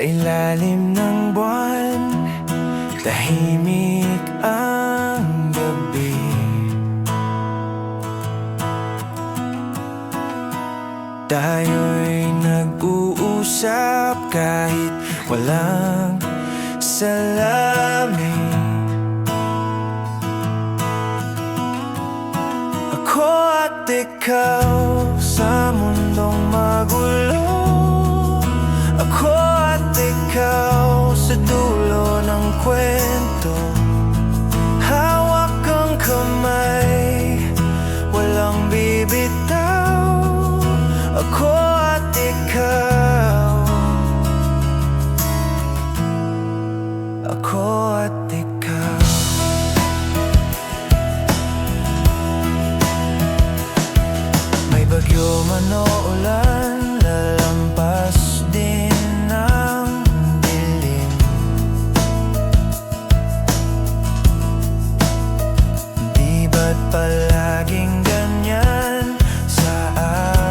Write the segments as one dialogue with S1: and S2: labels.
S1: ilalim ng buwan, tahimik ang gabi. Tayo'y nag-uusap kahit walang salamin. Ako at ikaw sa mundong magulo. Ako at ikaw sa dulo ng kwento. Hawak ang kamay, walang bibitaw. Ako at ikaw. Ako at ikaw. May bagyo man o ulan, lalampas din ang dilim. Di ba't palaging ganyan sa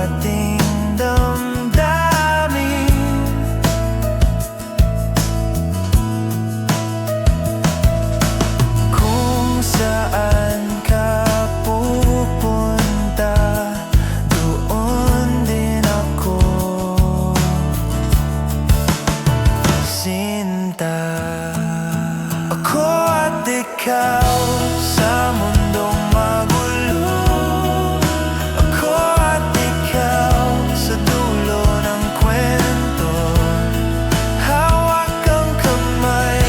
S1: ating damdamin? Kung saan ka pupunta, doon din ako, Sinta. Ako at ikaw sa mundong magulo. Ako at ikaw sa dulo ng kwento. Hawak ang kamay,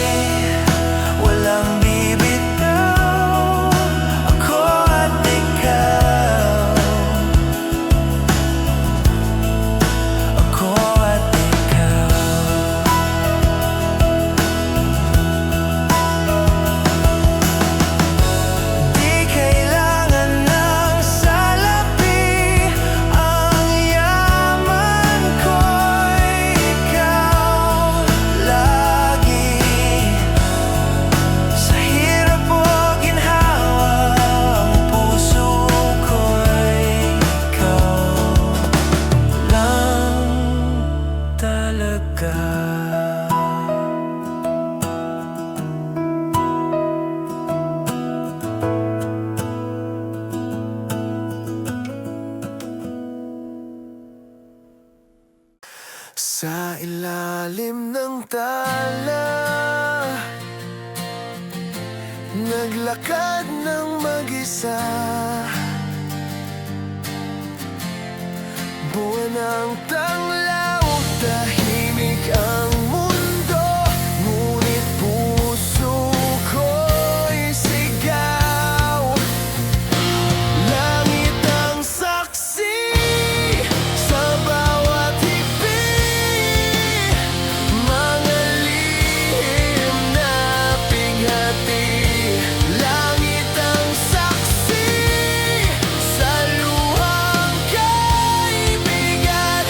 S1: walang bibitaw. Ako at ikaw. Ako at ikaw. Di kailangan ng salapi, ang yaman ko'y ikaw lagi. Sa hirap o ginhawa, ang puso ko'y ikaw lang talaga. Sa ilalim ng tala, naglakad ng mag-isa. Buwan ang tanglaw, tahimik ang mundo, ngunit puso ko'y sigaw. Langit ang saksi sa bawat higpit, mga lihim na pighati. Langit ang saksi sa luhang kaibigan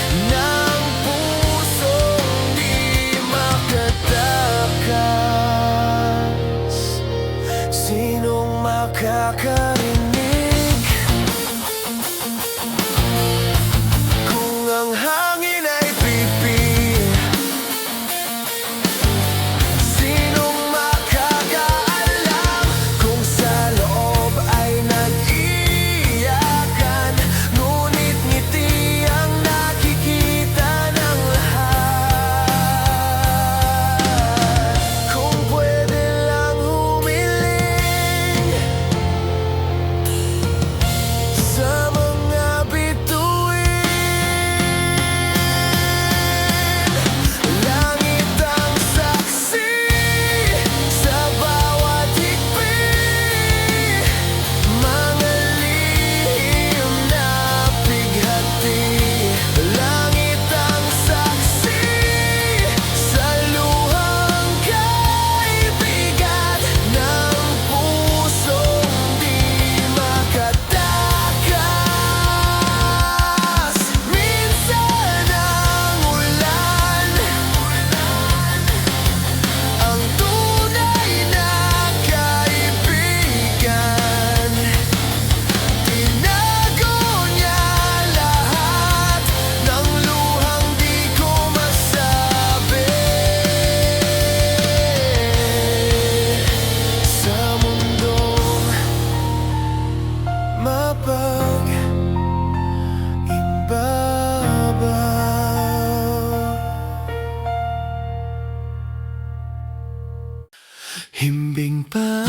S1: Himbing pa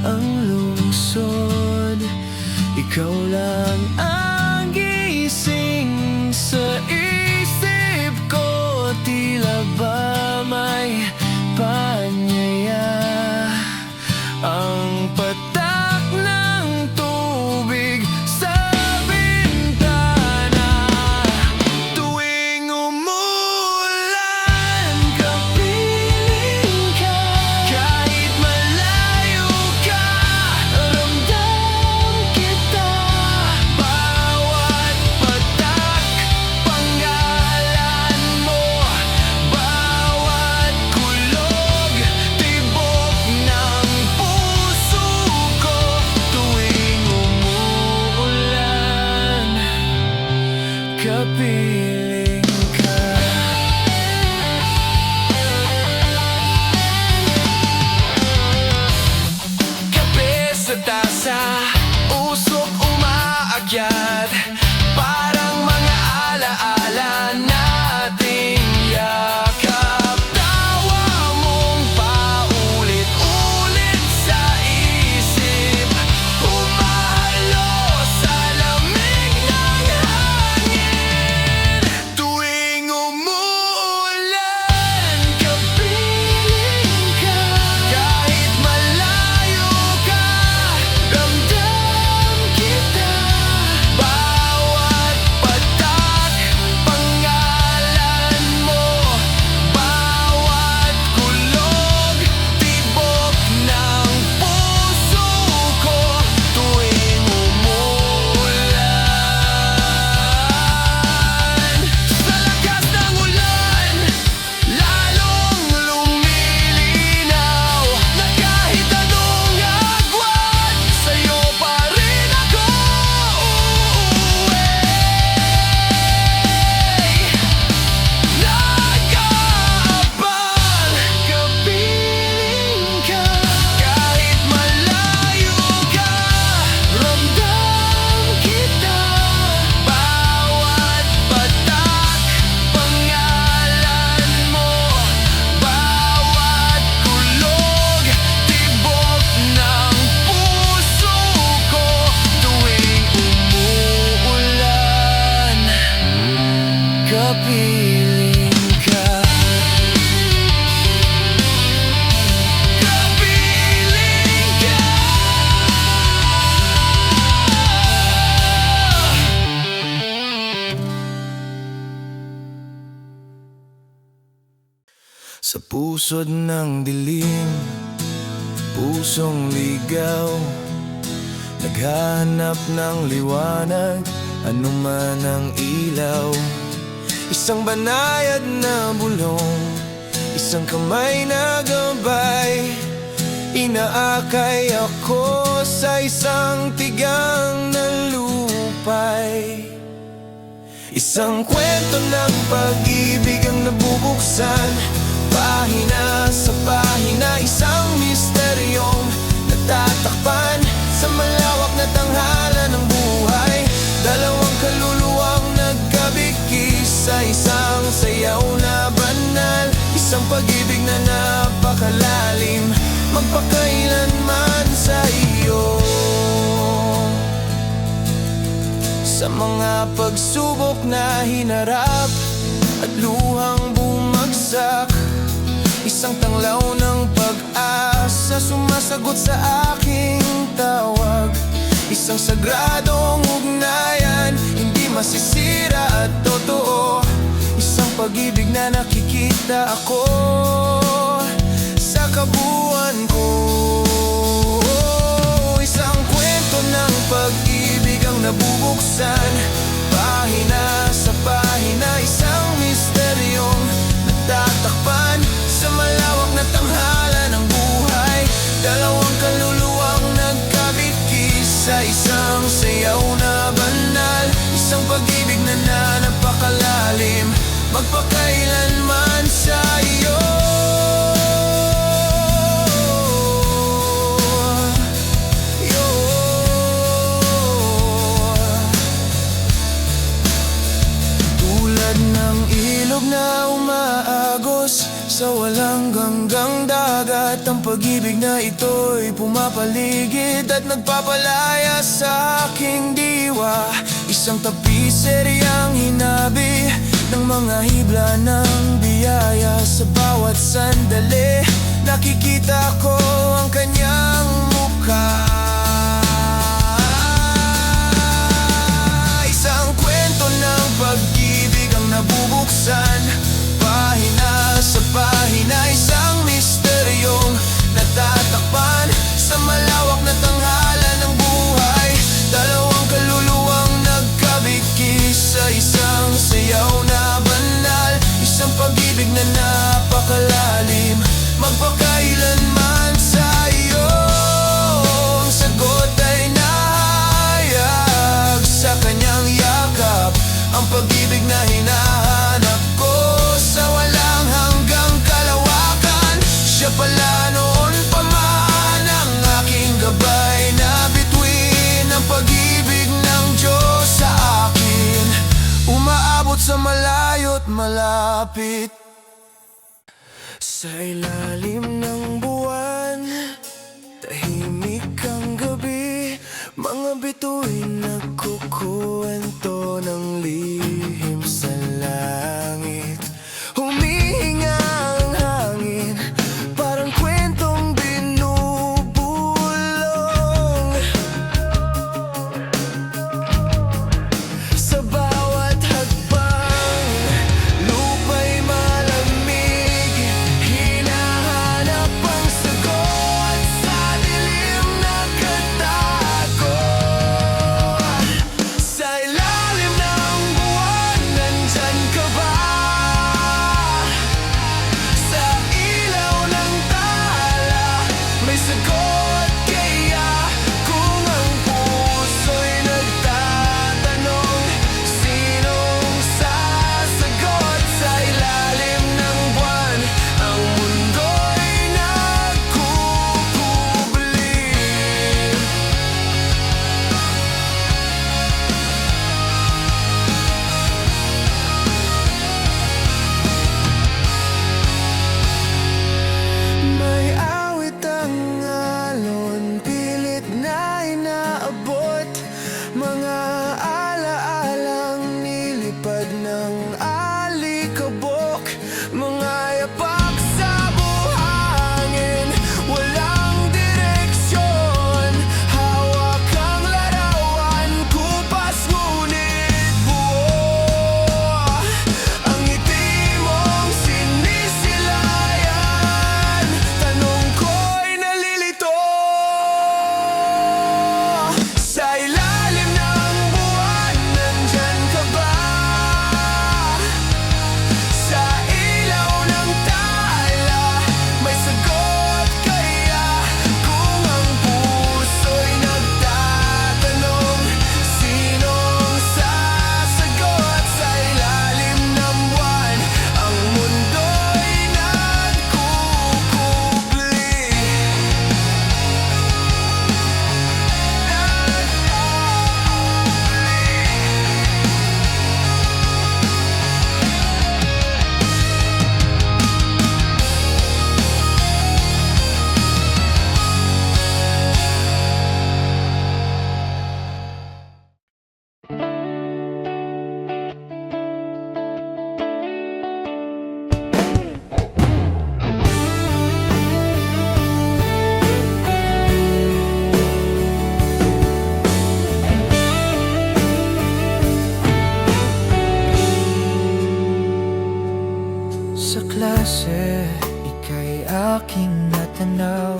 S1: ang lungsod, ikaw lang ang gising sa isip ko. Tila ba may paanyaya ang patak ng tubig sa bintana. Tuwing umulan, kapiling ka. Kahit malayo ka, ramdam kita. Bawat patak, pangalan mo. Bawat kulog, tibok ng puso ko. Tuwing umuulan, kapiling ka. Kape sa tasa, usok umaakyat. Parang mga alaala nating yakap. Tawa mong paulit-ulit sa isip. Humahalo sa lamig ng hangin. Tuwing umuulan, kapiling ka. Kahit malayo ka, ramdam kita. Bawat patak, pangalan mo. Bawat kulog, tibok ng puso ko. Tuwing umuulan, sa lakas ng ulan, lalong lumilinaw na kahit anong agwat, sa'yo pa rin ako uuwi. Nag-aabang, kapiling ka. Kahit malayo ka, ramdam kita. Bawat patak, pangalan mo. Bawat kulog, tibok ng puso ko. Tuwing umuulan, kapiling ka. Kapiling ka. Sa pusod ng dilim, pusong ligaw, naghahanap ng liwanag, anuman ang ilaw. Isang banayad na bulong, isang kamay na gabay. Inaakay ako sa isang tigang na lupay. Isang kwento ng pag-ibig ang nabubuksan, pahina sa pahina, isang misteryong natatakpan sa malawak na tanghala ng buhay. Dalawang kaluluwang nagkabikis sa isang sayaw na banal. Isang pag-ibig na napakalalim, magpakailanman sa iyo. Sa mga pagsubok na hinarap at luhang bumagsak, isang tanglaw ng pag-asa sumasagot sa aking tawag. Isang sagradong ugnayan, hindi masisira at totoo. Isang pag-ibig na nakikita ako sa kabuuan ko. Isang kwento ng pag-ibig ang nabubuksan, pahina sa pahina, isang misteryong natatakpan sa malawak na tanghala ng buhay. Dalawang kaluluwang nagkabikis sa isang sayaw na banal. Isang pag-ibig na napakalalim, magpakailanman sa iyo. dagat. Ang pag-ibig na ito'y pumapaligid at nagpapalaya sa aking diwa. Isang tapiseryang hinabi ng mga hibla ng biyaya. Sa bawat sandali nakikita ko ang kanyang mukha. Isang kwento ng pag-ibig ang nabubuksan, pahina sa pahina, isang misteryong natatakpan sa malawak na tanghala ng buhay. Dalawang kaluluwang nagkabigkis sa isang sayaw na banal. Isang pag-ibig na napakalalim, magpakailanman sa'yo. Ang sagot ay nahayag sa kanyang yakap. Ang pag-ibig na hinahanap ko sa walang hanggang kalawakan. Siya pala noon pa man ang aking gabay na bituin. Ang pag-ibig ng Diyos sa akin, umaabot sa malayo't malapit. Sa ilalim ng buwan, tahimik ang gabi. Mga bituin nagkukuwento ng lihim sa langit. Humihinga ang hangin, parang kwentong binubulong. Sa bawat hakbang, lupa'y malamig. Hinahanap ang sagot sa dilim na katago. Sa ilalim ng buwan, nandyan ka ba? Sa ilaw ng tala, may sagot kaya? Kung ang puso'y nagtatanong, sinong sasagot? Sa ilalim ng buwan, ang mundo'y nagkukubli. May awit ang alon, pilit na inaabot. Mga alaalang nilipad ng alikabok. Mga yapak sa buhangin, walang direksyon. Hawak ang larawan, kupas ngunit buo. Ang ngiti mong sinisilayan, tanong ko'y nalilito. Sa ilalim ng buwan, nandyan ka ba? Sa ilaw ng tala, may sagot kaya? Kung ang puso'y nagtatanong, sinong sasagot? Sa ilalim ng buwan, ang mundo'y nagkukubli. Sa klase, ika'y aking natanaw.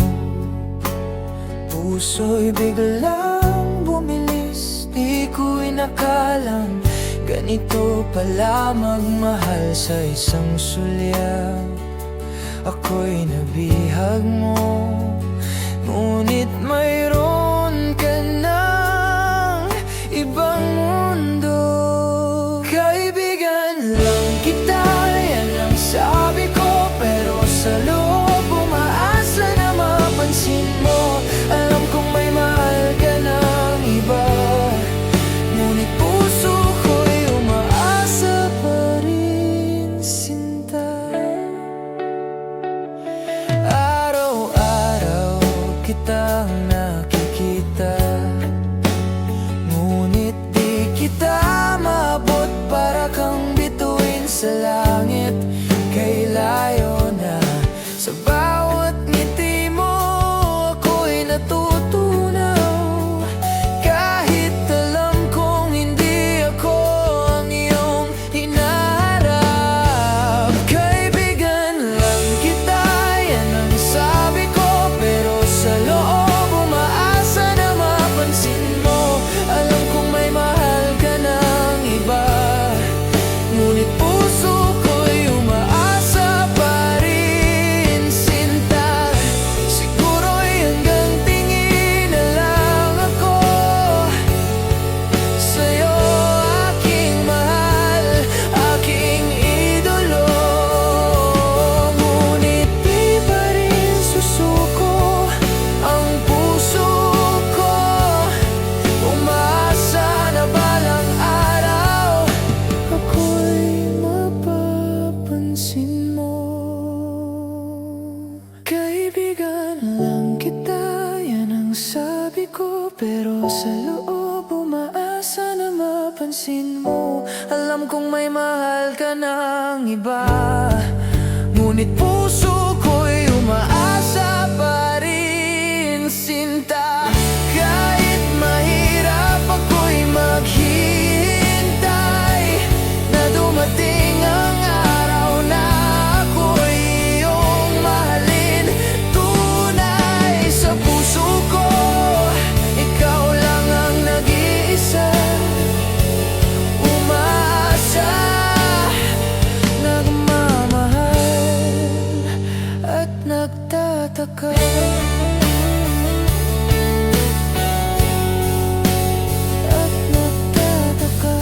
S1: Puso'y biglang bumilis. Di ko inakalang ganito pala magmahal sa isang sulyap. Ako'y nabihag mo, ngunit mayroon ka ng ibang mundo. Kaibigan lang kita, yan ang sabi ko. Pero sa loob, umaasa na mapansin mo. Alam kong may mahal ka ng iba, ngunit puso ko'y umaasa pa rin, sinta. pansin mo. Alam kong may mahal ka ng iba, ngunit puso ko'y umaasa pa rin, sinta. Kahit mahirap ako'y maghihintay na dumating ang araw na ako'y iyong mahalin. Tunay sa puso ko, ikaw lang ang nag-iisa. Umaasa, nagmamahal at nagtataka. At nagtataka.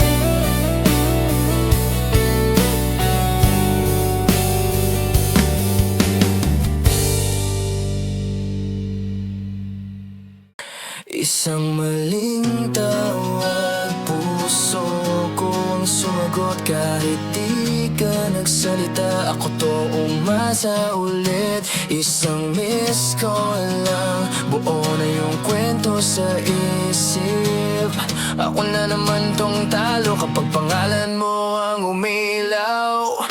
S1: Isang maling tawag, puso ko ang sumagot. Kahit di ka nagsalita, ako to umasa ulit. Isang miss call lang, buo na yung kwento sa isip. Ako na naman tong talo kapag pangalan mo ang umilaw.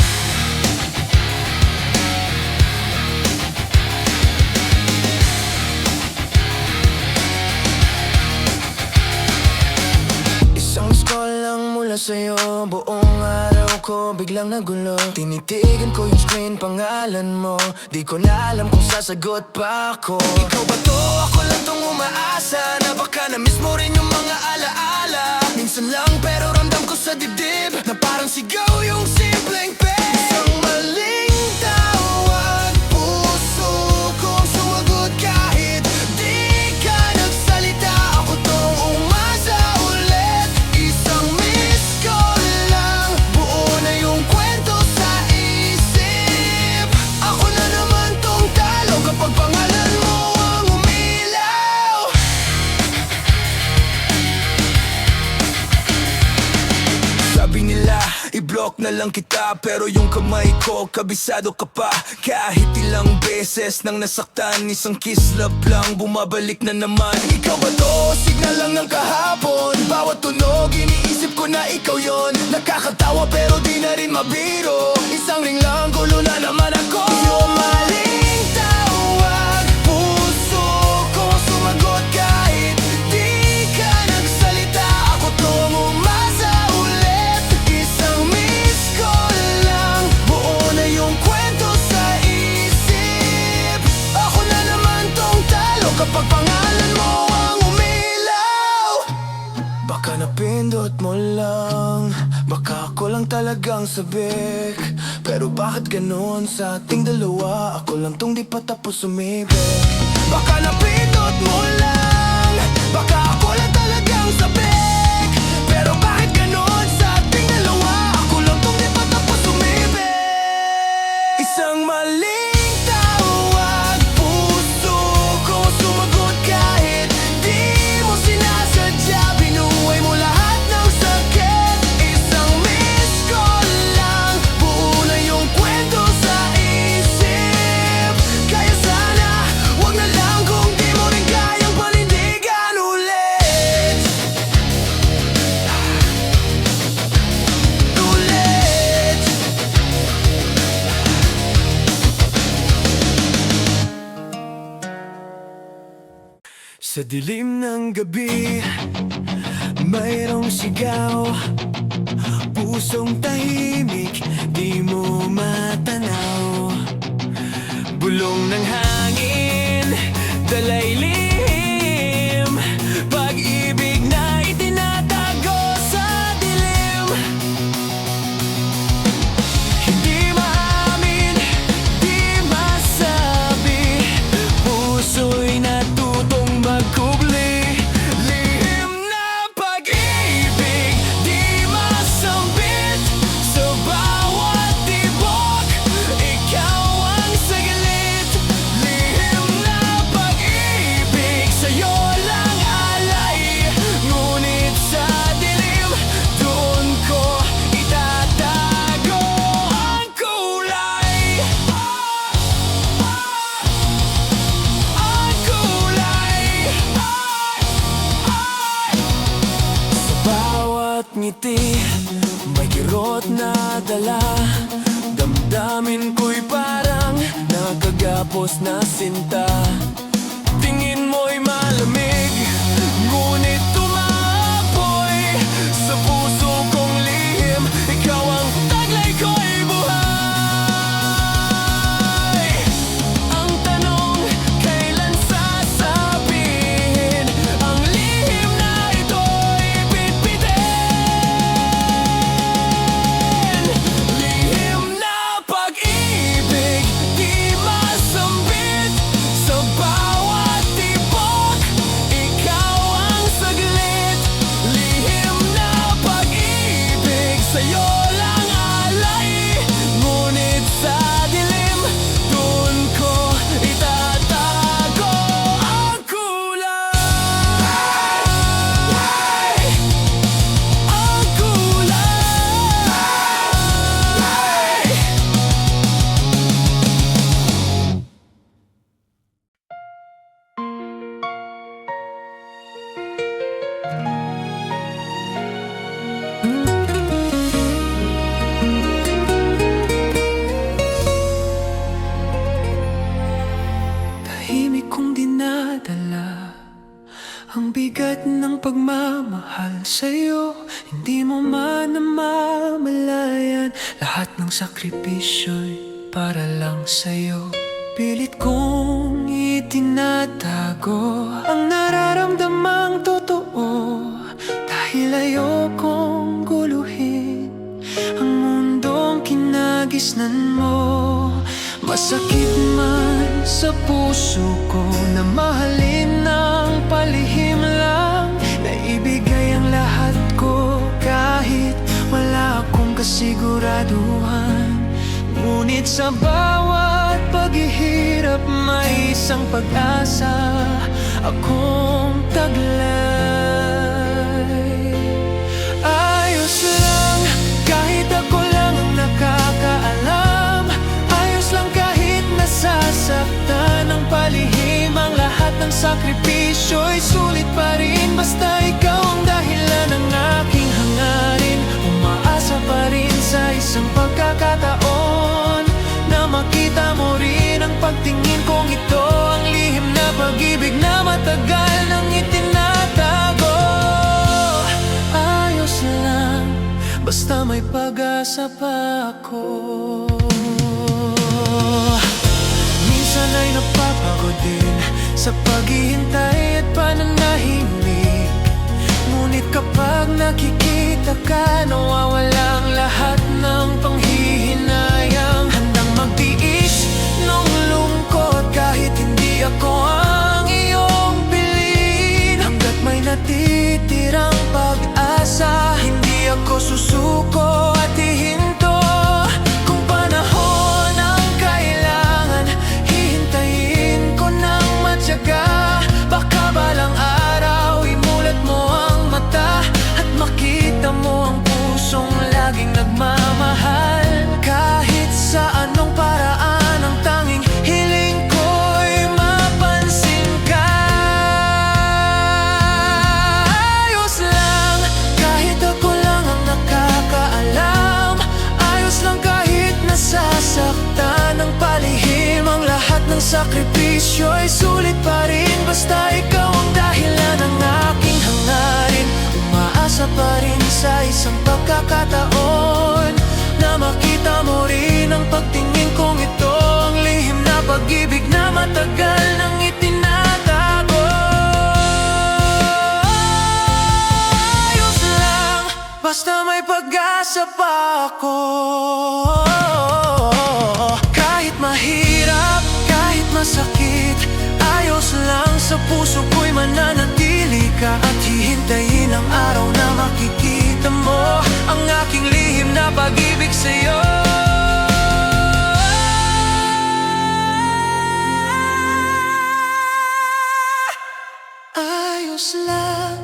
S1: Isang scroll lang mula sa'yo, buong araw ko biglang nagulo. Tinitigan ko yung screen, pangalan mo, di ko na alam kung sasagot pa ako. Ikaw ba to? Ako lang tong umaasa na baka na-miss mo rin yung mga alaala. Minsan lang pero ramdam ko sa dibdib na parang sigaw yung simpleng pe. Isang maling tawag, puso ko sumagot. Kahit di ka nagsalita, ako tong umasa ulit. Isang miss call lang, buo na yung kwento sa isip. Ako na naman tong talo kapag pangalan mo ang umilaw. Sabi nila, i-block na lang kita, pero yung kamay ko, kabisado ka pa. Kahit ilang beses nang nasaktan, isang kiss love lang, bumabalik na naman. Ikaw ba to? Signal lang ng kahapon, bawat tunog iniisip ko na ikaw yon. Nakakatawa pero di na rin mabiro, isang ring lang, gulo na naman ako. Yung maling tawag, puso ko sumagot. Kahit di ka nagsalita, ako tong umasa ulit. Isang miss call lang, buo na yung kwento sa isip. Ako na naman tong talo kapag pangalan mo ang umilaw. Baka napindot mo lang, baka ako lang talagang sabik. Pero bakit ganon sa ating dalawa? Ako lang tong di pa tapos umibig. Baka napindot mo lang, baka ako lang talagang sabik. Pero bakit ganon sa ating dalawa? Ako lang tong di pa tapos umibig. Isang maling tawag, puso ko sumagot. Kahit di mo sinasadya, binuhay mo lahat ng sakit. Isang miss call lang, buo na yung kwento sa isip. Kaya sana, wag na lang kung di mo rin kayang panindigan ulit. Ulit. Sa dilim ng gabi, mayroong sigaw, pusong tahimik, di mo matanaw. Bulong ng hangin, dalay lihim, pag-ibig na itinatago sa dilim. Hindi maamin, di masabi, puso'y natutong magkubli. Lihim na pag-ibig, di masambit, sa bawat tibok, ikaw ang saglit. ngiti, may kirot na dala. Damdamin ko'y parang nakagapos na sinta. Tingin mo'y malamig, ngunit tumapoy sa puso kong lihim. Ikaw ang taglay ko'y buhay. Ang tanong, kailan sasabihin ang lihim na ito'y bitbitin? Lihim na pag-ibig, di masambit sa bawat tibok. Ikaw ang saglit. Lihim na pag-ibig, sa'yo lang alay. Ngunit sa dilim, dun ko itatago ang kulay. Ang kulay. Tahimik kong dinadala ang bigat ng pagmamahal sa'yo. Hindi mo man namamalayan, lahat ng sakripisyo'y para lang sa'yo. Pilit kong itinatago ang nararamdamang totoo, dahil ayokong guluhin ang mundong kinagisnan mo. Masakit man sa puso ko na mahalin ng palihim lang, na ibigay ang lahat ko kahit wala akong kasiguraduhan. Ngunit sa bawat paghihirap may isang pag-asa akong taglay. Ayos lang kahit ako lang ang nakakaalam. Ayos lang kahit nasasaktan ng palihim. Ang lahat ng sakripisyo'y sulit pa rin, basta ikaw ang dahilan ng aking hangarin. Umaasa pa rin sa isang pagkakataon na makita mo rin ang pagtingin kong ito, ang lihim na pag-ibig na matagal nang itinatago. Ayos lang, basta may pag-asa pa ako. Minsan ay napapagod din sa paghihintay at pananahimik, ngunit kapag nakikita ka, nawawala ang lahat ng panghihinayang. Handang magtiis ng lungkot kahit hindi ako ang iyong piliin. Hanggat may natitirang pag-asa, hindi ako susuko at hihinto. Kung panahon ang kailangan, hihintayin ko ng matyaga. Baka balang araw imulat mo ang mata at makita mo ang pusong laging nagmamahal. Kahit sa anong paraan, ang tanging hiling ko'y mapansin ka. Ayos lang kahit ako lang ang nakakaalam. Ayos lang kahit nasasaktan ng palihim. Ang lahat ng sakripisyo'y sulit pa rin, basta ikaw ang dahilan ng aking hangarin. Umaasa pa rin sa isang pagkakataon na makita mo rin ang pagtingin kong ito, ang lihim na pag-ibig na matagal nang itinatago. Ayos lang, basta may pag-asa pa ako. Kahit mahirap, kahit masakit, ayos lang, sa puso ko'y mananatili ka. At hihintayin ang araw na makikita mo ang aking lihim na pag-ibig sa'yo. Ayos lang.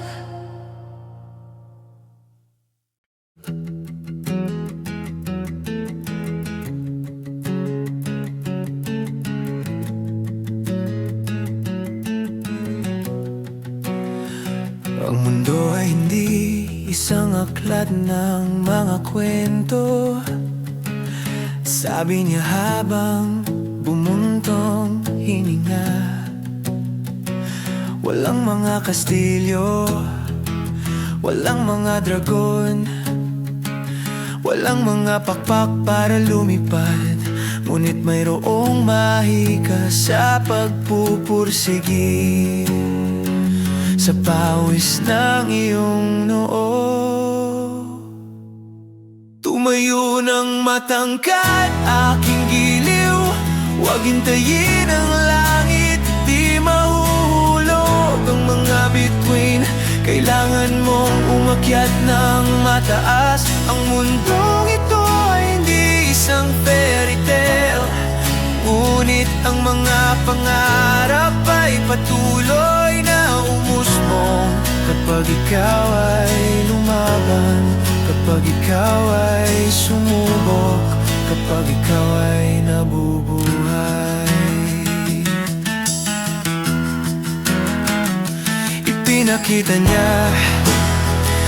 S1: Ang mundo ay hindi isang aklat ng mga kwento. Sabi niya habang bumuntong hininga. Walang mga kastilyo, walang mga dragon, walang mga pakpak para lumipad. Ngunit mayroong mahika sa pagpupursigi, sa pawis ng iyong noo. Tumayo ng matangkad, aking giliw. Huwag hintayin ang langit, di mahuhulog ang mga bituin. Kailangan mong umakyat ng mataas. Ang mundong ito ay hindi isang fairy tale, ngunit ang mga pangarap ay patuloy na umusbong. Kapag ikaw ay lumaban, kapag ikaw ay sumubok, kapag ikaw ay nabubuhay. Ipinakita niya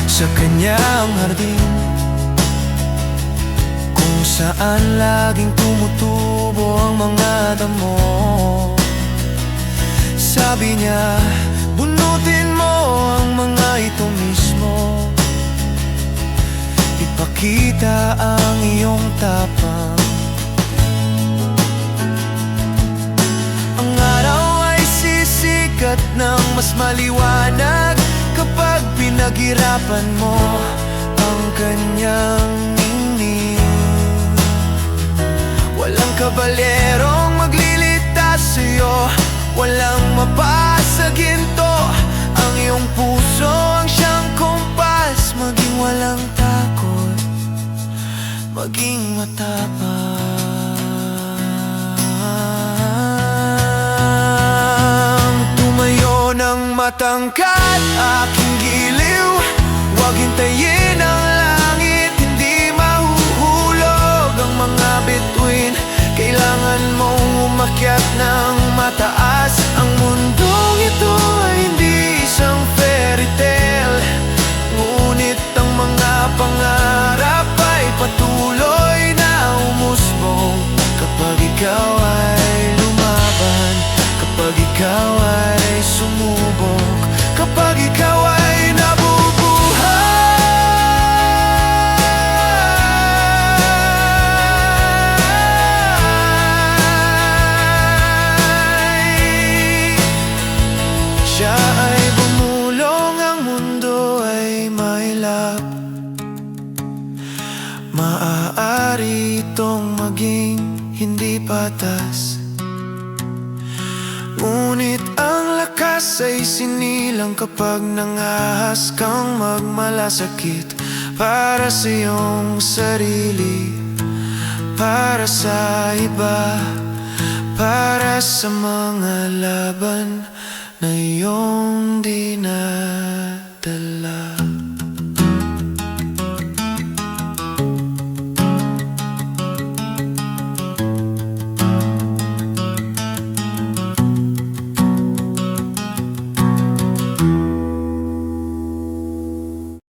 S1: sa kanyang hardin, kung saan laging tumutubo ang mga damo. Sabi niya, bunutin mo ang mga ito mismo. Ipakita ang iyong tapang. Ang araw ay sisikat ng mas maliwanag kapag pinaghirapan mo ang kanyang ningning. Walang kabalerong maglilitas sa'yo, walang mapasaginto. Ang iyong puso ang siyang kumpas. Maging walang takot, maging matapang. Tumayo ng matangkad, aking giliw. Huwag hintayin ang langit, hindi mahuhulog ang mga bituin. Kailangan mong umakyat ng mataas. Ang mundong ito ay hindi isang fairy tale, ngunit ang mga pangarap ay patuloy na umusbong. Kapag ikaw ay lumaban, kapag ikaw ay sumubok, kapag ikaw ay nabubuhay. Siya ay bumulong, ang mundo ay mailap. Maaari itong maging hindi patas, ngunit ang lakas ay sinilang kapag nangahas kang magmalasakit para sa iyong sarili, para sa iba, para sa mga laban na iyong dinaan.